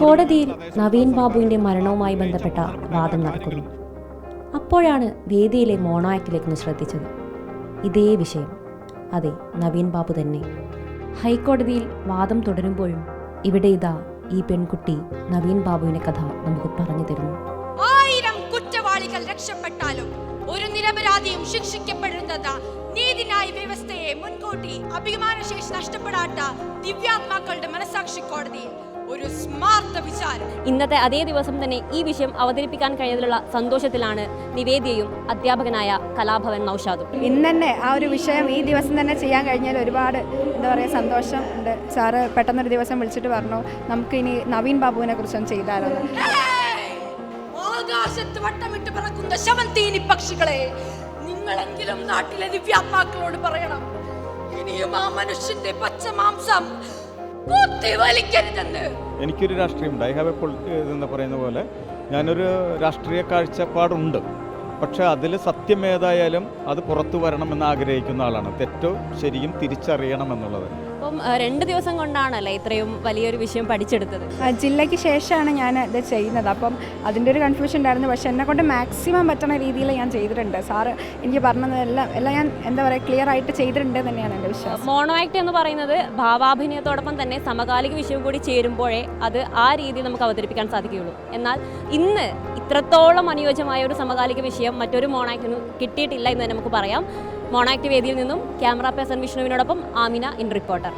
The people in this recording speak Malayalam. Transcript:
കോടതിയിൽ നവീൻ ബാബുവിന്റെ മരണവുമായി ബന്ധപ്പെട്ട വാദം നടക്കുന്നു. അപ്പോഴാണ് വേദിയിലെ മോണോ ആക്ടിലേക്ക് ശ്രദ്ധിച്ചത്. ഇതേ വിഷയം, അതെ, നവീൻ ബാബു തന്നെ. ഹൈക്കോടതിയിൽ വാദം തുടരുമ്പോഴും ഇവിടെ ഇതാ ഈ പെൺകുട്ടി നവീൻ ബാബുവിന്റെ കഥ നമുക്ക് പറഞ്ഞു തരുന്നു. 1000 കുറ്റവാളികൾ രക്ഷപ്പെട്ടാലും ഒരു നിരപരാധിയും ശിക്ഷിക്കപ്പെടുന്നത് നീതിന്യായ വ്യവസ്ഥയെ മുൻകൂട്ടി അഭിമാനശേഷി നഷ്ടപ്പെടാത്ത ദിവ്യാത്മാക്കളുടെ മനസാക്ഷി കോടതിയിൽ ഒരു സ്മാർത്ത വിചാരം. ഇന്നത്തെ അതേ ദിവസം തന്നെ ഈ വിഷയം അവതരിപ്പിക്കാൻ കഴിഞ്ഞതിലുള്ള സന്തോഷത്തിലാണ് നിവേദ്യയും അധ്യാപകനായ കലാഭവൻ നൗഷാദും. ഇന്ന് തന്നെ ആ ഒരു വിഷയം ഈ ദിവസം തന്നെ ചെയ്യാൻ കഴിഞ്ഞാൽ ഒരുപാട് സന്തോഷം ഉണ്ട്. സാറ് പെട്ടെന്നൊരു ദിവസം വിളിച്ചിട്ട് പറഞ്ഞു, നമുക്ക് ഇനി നവീൻ ബാബുവിനെ കുറിച്ചൊന്നും ചെയ്താലോ. ആകാശത്ത് വട്ടമിട്ട് പറക്കുന്ന ശവന്തീനി പക്ഷികളെ, നിങ്ങളെങ്കിലും നാട്ടിലെ ദിവ്യാത്മാക്കളോട് പറയണം, ഇനിയും ആ മനുഷ്യന്റെ പച്ചമാംസം വലിക്കരുതെന്ന്. എനിക്കൊരു രാഷ്ട്രീയമുണ്ട്, ഐ ഹാവ് എ എന്ന് പറയുന്ന പോലെ ഞാനൊരു രാഷ്ട്രീയ കാഴ്ചപ്പാടുണ്ട്. പക്ഷെ അതിൽ സത്യം ഏതായാലും അത് പുറത്തു വരണമെന്ന് ആഗ്രഹിക്കുന്ന ആളാണ്. തെറ്റോ ശരിയും തിരിച്ചറിയണം എന്നുള്ളത്. അപ്പം 2 ദിവസം കൊണ്ടാണല്ലേ ഇത്രയും വലിയൊരു വിഷയം പഠിച്ചെടുത്തത്? ജില്ലയ്ക്ക് ശേഷമാണ് ഞാൻ ഇത് ചെയ്യുന്നത്. അപ്പം അതിൻ്റെ ഒരു കൺഫ്യൂഷൻ ഉണ്ടായിരുന്നു. പക്ഷെ എന്നെ കൊണ്ട് മാക്സിമം പറ്റുന്ന രീതിയിൽ ഞാൻ ചെയ്തിട്ടുണ്ട്. സാറ് എനിക്ക് പറഞ്ഞതെല്ലാം ഞാൻ ക്ലിയർ ആയിട്ട് ചെയ്തിട്ടുണ്ട് തന്നെയാണ് എൻ്റെ വിശ്വാസം. മോണോ ആക്ട് എന്ന് പറയുന്നത് ഭാവാഭിനയത്തോടൊപ്പം തന്നെ സമകാലിക വിഷയം കൂടി ചേരുമ്പോഴേ അത് ആ രീതിയിൽ നമുക്ക് അവതരിപ്പിക്കാൻ സാധിക്കുകയുള്ളൂ. എന്നാൽ ഇന്ന് ഇത്രത്തോളം അനുയോജ്യമായ ഒരു സമകാലിക വിഷയം മറ്റൊരു മോണോ ആക്ടിന് കിട്ടിയിട്ടില്ല എന്ന് തന്നെ നമുക്ക് പറയാം. മോണോ ആക്ട് വേദിയിൽ നിന്നും ക്യാമറ പേഴ്സൺ വിഷ്ണുവിനോടൊപ്പം ആമിന ഇൻ റിപ്പോർട്ടർ.